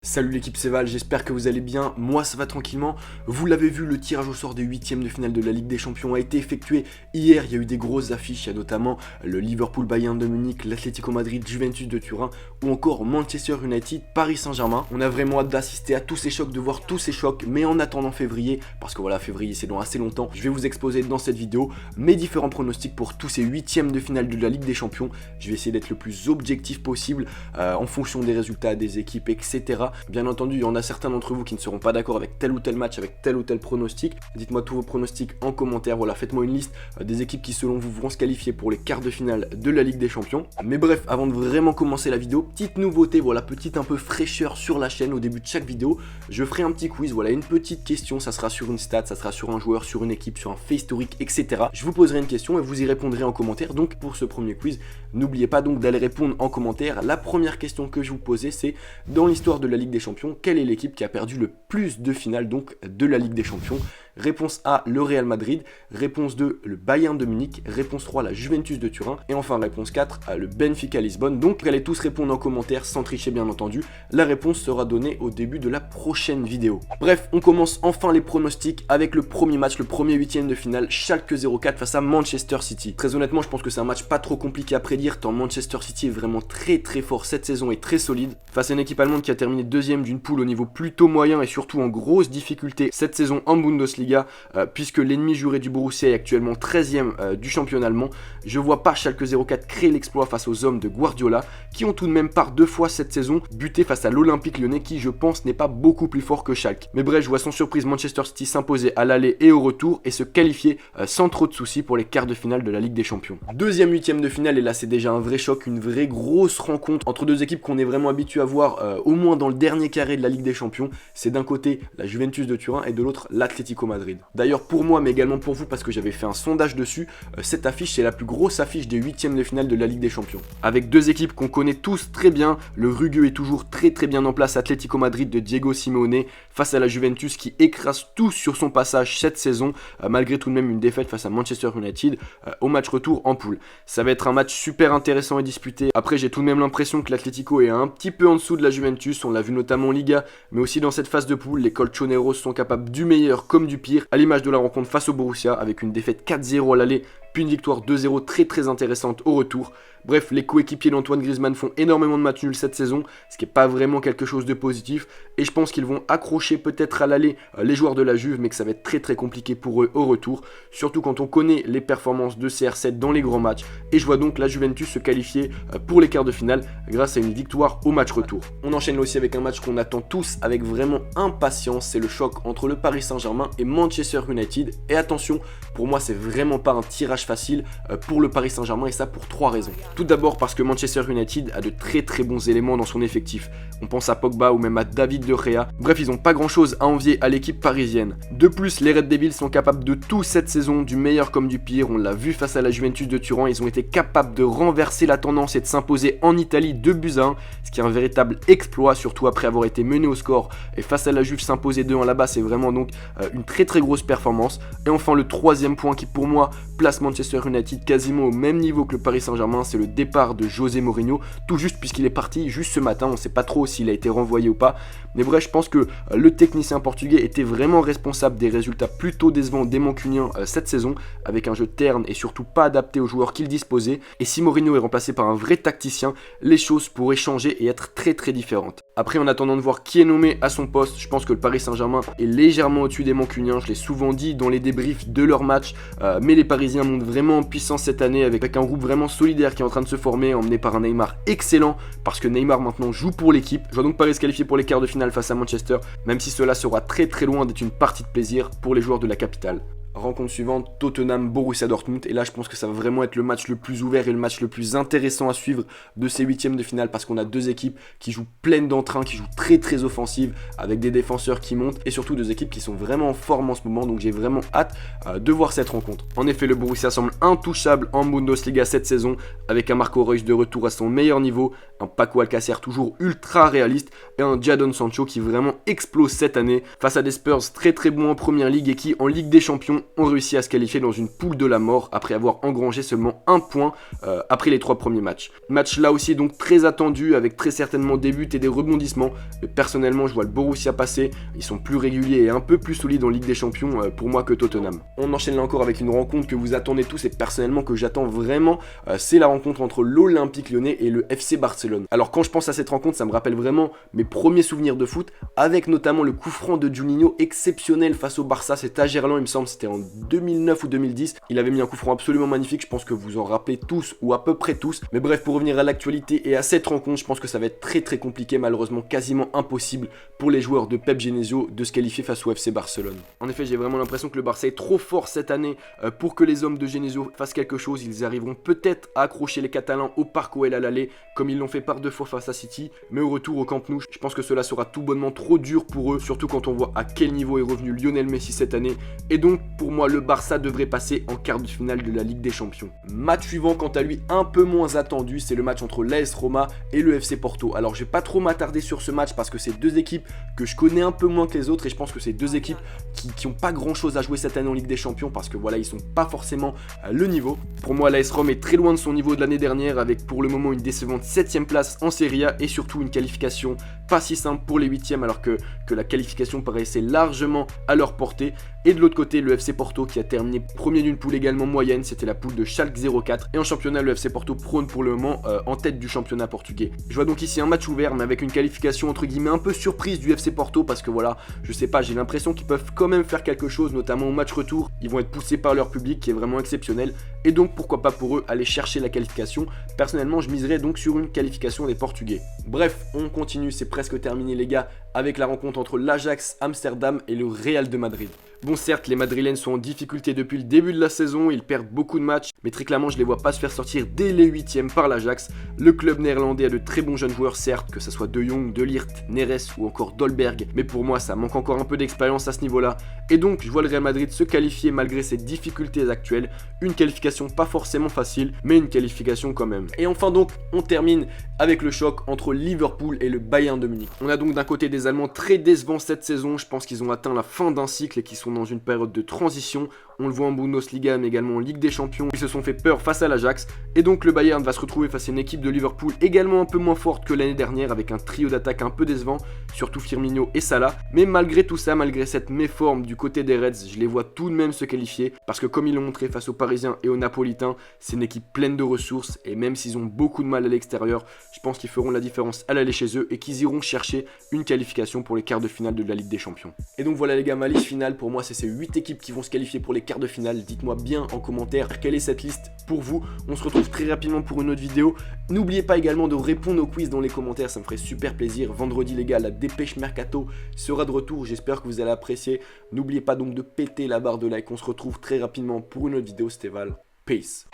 Salut l'équipe, c'est Val, j'espère que vous allez bien, moi ça va tranquillement. Vous l'avez vu, le tirage au sort des huitièmes de finale de la Ligue des Champions a été effectué hier. Il y a eu des grosses affiches, il y a notamment le Liverpool Bayern de Munich, l'Atlético Madrid, Juventus de Turin ou encore Manchester United, Paris Saint-Germain. On a vraiment hâte d'assister à tous ces chocs, de voir tous ces chocs, mais en attendant février, parce que voilà, février c'est dans assez longtemps, je vais vous exposer dans cette vidéo mes différents pronostics pour tous ces huitièmes de finale de la Ligue des Champions. Je vais essayer d'être le plus objectif possible en fonction des résultats des équipes, etc. Bien entendu, il y en a certains d'entre vous qui ne seront pas d'accord avec tel ou tel match, avec tel ou tel pronostic. Dites-moi tous vos pronostics en commentaire. Voilà, faites-moi une liste des équipes qui selon vous vont se qualifier pour les quarts de finale de la Ligue des Champions. Mais bref, avant de vraiment commencer la vidéo, petite nouveauté, voilà, petite un peu fraîcheur sur la chaîne au début de chaque vidéo. Je ferai un petit quiz, voilà, une petite question, ça sera sur une stat, ça sera sur un joueur, sur une équipe, sur un fait historique, etc. Je vous poserai une question et vous y répondrez en commentaire. Donc pour ce premier quiz, n'oubliez pas donc d'aller répondre en commentaire. La première question que je vous posais, c'est dans l'histoire de la Ligue des Champions, quelle est l'équipe qui a perdu le plus de finales donc de la Ligue des Champions? Réponse A, le Real Madrid. Réponse 2, le Bayern de Munich. Réponse 3, la Juventus de Turin. Et enfin réponse 4, le Benfica Lisbonne. Donc allez tous répondre en commentaire sans tricher bien entendu. La réponse sera donnée au début de la prochaine vidéo. Bref, on commence enfin les pronostics avec le premier match, le premier huitième de finale, Schalke 04 face à Manchester City. Très honnêtement, je pense que c'est un match pas trop compliqué à prédire tant Manchester City est vraiment très fort cette saison et très solide. Face à une équipe allemande qui a terminé deuxième d'une poule au niveau plutôt moyen et surtout en grosse difficulté cette saison en Bundesliga, puisque l'ennemi juré du Borussia est actuellement 13e du championnat allemand. Je vois pas Schalke 04 créer l'exploit face aux hommes de Guardiola, qui ont tout de même par 2 fois cette saison buté face à l'Olympique Lyonnais, qui je pense n'est pas beaucoup plus fort que Schalke. Mais bref, je vois sans surprise Manchester City s'imposer à l'aller et au retour et se qualifier sans trop de soucis pour les quarts de finale de la Ligue des Champions. Deuxième huitième de finale, et là c'est déjà un vrai choc, une vraie grosse rencontre entre deux équipes qu'on est vraiment habitué à voir au moins dans le dernier carré de la Ligue des Champions. C'est d'un côté la Juventus de Turin et de l'autre l'Atlético Madrid. D'ailleurs pour moi mais également pour vous, parce que j'avais fait un sondage dessus, cette affiche c'est la plus grosse affiche des huitièmes de finale de la Ligue des Champions. Avec deux équipes qu'on connaît tous très bien, le rugueux est toujours très bien en place, Atlético Madrid de Diego Simeone face à la Juventus qui écrase tout sur son passage cette saison, malgré tout de même une défaite face à Manchester United au match retour en poule. Ça va être un match super intéressant et disputé. Après j'ai tout de même l'impression que l'Atlético est un petit peu en dessous de la Juventus, on l'a vu notamment en Liga, mais aussi dans cette phase de poule, les Colchoneros sont capables du meilleur comme du pire, à l'image de la rencontre face au Borussia avec une défaite 4-0 à l'aller, puis une victoire 2-0 très intéressante au retour. Bref, les coéquipiers d'Antoine Griezmann font énormément de matchs nuls cette saison, ce qui n'est pas vraiment quelque chose de positif, et je pense qu'ils vont accrocher peut-être à l'aller les joueurs de la Juve, mais que ça va être très compliqué pour eux au retour, surtout quand on connaît les performances de CR7 dans les grands matchs, et je vois donc la Juventus se qualifier pour les quarts de finale grâce à une victoire au match retour. On enchaîne aussi avec un match qu'on attend tous avec vraiment impatience, c'est le choc entre le Paris Saint-Germain et Manchester United, et attention, pour moi c'est vraiment pas un tirage facile pour le Paris Saint-Germain, et ça pour 3 raisons. Tout d'abord parce que Manchester United a de très bons éléments dans son effectif. On pense à Pogba ou même à David De Gea. Bref, ils n'ont pas grand chose à envier à l'équipe parisienne. De plus, les Red Devils sont capables de tout cette saison, du meilleur comme du pire. On l'a vu face à la Juventus de Turin, ils ont été capables de renverser la tendance et de s'imposer en Italie 2-1, ce qui est un véritable exploit, surtout après avoir été mené au score. Et face à la Juve, s'imposer 2-1 là-bas, c'est vraiment donc une très grosse performance. Et enfin, le troisième point qui pour moi place Manchester United quasiment au même niveau que le Paris Saint-Germain, c'est le départ de José Mourinho, tout juste puisqu'il est parti juste ce matin, on ne sait pas trop s'il a été renvoyé ou pas, mais bref, je pense que le technicien portugais était vraiment responsable des résultats plutôt décevants des Mancuniens cette saison, avec un jeu terne et surtout pas adapté aux joueurs qu'il disposait, et si Mourinho est remplacé par un vrai tacticien, les choses pourraient changer et être très différentes. Après, en attendant de voir qui est nommé à son poste, je pense que le Paris Saint-Germain est légèrement au-dessus des Mancuniens, je l'ai souvent dit dans les débriefs de leur match, mais les Parisiens montent vraiment en puissance cette année avec un groupe vraiment solidaire qui est en train de se former, emmené par un Neymar excellent, parce que Neymar maintenant joue pour l'équipe. Je vois donc Paris se qualifier pour les quarts de finale face à Manchester, même si cela sera très loin d'être une partie de plaisir pour les joueurs de la capitale. Rencontre suivante, Tottenham-Borussia Dortmund, et là je pense que ça va vraiment être le match le plus ouvert et le match le plus intéressant à suivre de ces huitièmes de finale, parce qu'on a deux équipes qui jouent pleines d'entrain, qui jouent très offensives, avec des défenseurs qui montent, et surtout deux équipes qui sont vraiment en forme en ce moment, donc j'ai vraiment hâte de voir cette rencontre. En effet, le Borussia semble intouchable en Bundesliga cette saison, avec un Marco Reus de retour à son meilleur niveau, un Paco Alcacer toujours ultra réaliste, et un Jadon Sancho qui vraiment explose cette année, face à des Spurs très bons en Première Ligue et qui en Ligue des Champions Lyon ont réussi à se qualifier dans une poule de la mort après avoir engrangé seulement un point après les 3 premiers matchs. Match là aussi donc très attendu avec très certainement des buts et des rebondissements. Mais personnellement je vois le Borussia passer, ils sont plus réguliers et un peu plus solides en Ligue des Champions pour moi que Tottenham. On enchaîne là encore avec une rencontre que vous attendez tous et personnellement que j'attends vraiment, c'est la rencontre entre l'Olympique Lyonnais et le FC Barcelone. Alors quand je pense à cette rencontre, ça me rappelle vraiment mes premiers souvenirs de foot, avec notamment le coup franc de Juninho exceptionnel face au Barça, c'était à Gerland il me semble, c'était en 2009 ou 2010, il avait mis un coup franc absolument magnifique, je pense que vous en rappelez tous ou à peu près tous, mais bref, pour revenir à l'actualité et à cette rencontre, je pense que ça va être très compliqué, malheureusement quasiment impossible pour les joueurs de Pep Genesio de se qualifier face au FC Barcelone. En effet, j'ai vraiment l'impression que le Barça est trop fort cette année pour que les hommes de Genesio fassent quelque chose. Ils arriveront peut-être à accrocher les Catalans au Parc OL à l'aller, comme ils l'ont fait par 2 fois face à City, mais au retour au Camp Nou, je pense que cela sera tout bonnement trop dur pour eux, surtout quand on voit à quel niveau est revenu Lionel Messi cette année, et donc pour moi le Barça devrait passer en quart de finale de la Ligue des Champions. Match suivant quant à lui un peu moins attendu, c'est le match entre l'AS Roma et le FC Porto. Alors je vais pas trop m'attarder sur ce match parce que c'est 2 équipes que je connais un peu moins que les autres, et je pense que c'est 2 équipes qui ont pas grand chose à jouer cette année en Ligue des Champions parce que voilà, ils sont pas forcément à le niveau. Pour moi l'AS Rome est très loin de son niveau de l'année dernière, avec pour le moment une décevante 7ème place en Serie A et surtout une qualification pas si simple pour les 8ème, alors que la qualification paraissait largement à leur portée. Et de l'autre côté, le FC Porto qui a terminé premier d'une poule également moyenne, c'était la poule de Schalke 04. Et en championnat, le FC Porto prône pour le moment en tête du championnat portugais. Je vois donc ici un match ouvert, mais avec une qualification entre guillemets un peu surprise du FC Porto, parce que voilà, je sais pas, j'ai l'impression qu'ils peuvent quand même faire quelque chose, notamment au match retour. Ils vont être poussés par leur public qui est vraiment exceptionnel, et donc pourquoi pas pour eux aller chercher la qualification. Personnellement, je miserais donc sur une qualification des Portugais. Bref, on continue, c'est presque terminé les gars, avec la rencontre entre l'Ajax Amsterdam et le Real de Madrid. Bon, certes, les Madrilènes sont en difficulté depuis le début de la saison, ils perdent beaucoup de matchs, mais très clairement, je les vois pas se faire sortir dès les 8ème par l'Ajax. Le club néerlandais a de très bons jeunes joueurs, certes, que ce soit De Jong, De Ligt, Neres ou encore Dolberg, mais pour moi, ça manque encore un peu d'expérience à ce niveau-là. Et donc, je vois le Real Madrid se qualifier malgré ses difficultés actuelles. Une qualification pas forcément facile, mais une qualification quand même. Et enfin donc, on termine avec le choc entre Liverpool et le Bayern de Munich. On a donc d'un côté des Allemands très décevants cette saison, je pense qu'ils ont atteint la fin d'un cycle et qu'ils sont dans une période de transition. On le voit en Bundesliga mais également en Ligue des Champions, ils se sont fait peur face à l'Ajax, et donc le Bayern va se retrouver face à une équipe de Liverpool également un peu moins forte que l'année dernière, avec un trio d'attaque un peu décevant, surtout Firmino et Salah. Mais malgré tout ça, malgré cette méforme du côté des Reds, je les vois tout de même se qualifier, parce que comme ils l'ont montré face aux Parisiens et aux Napolitains, c'est une équipe pleine de ressources, et même s'ils ont beaucoup de mal à l'extérieur, je pense qu'ils feront la différence à l'aller chez eux et qu'ils iront chercher une qualification pour les quarts de finale de la Ligue des Champions. Et donc voilà les gars, ma liste finale, pour moi c'est ces 8 équipes qui vont se qualifier pour les quarts de finale. Dites-moi bien en commentaire quelle est cette liste pour vous. On se retrouve très rapidement pour une autre vidéo. N'oubliez pas également de répondre aux quiz dans les commentaires, ça me ferait super plaisir. Vendredi les gars, la dépêche mercato sera de retour, j'espère que vous allez apprécier. N'oubliez pas donc de péter la barre de like, on se retrouve très rapidement pour une autre vidéo. C'était Val, peace.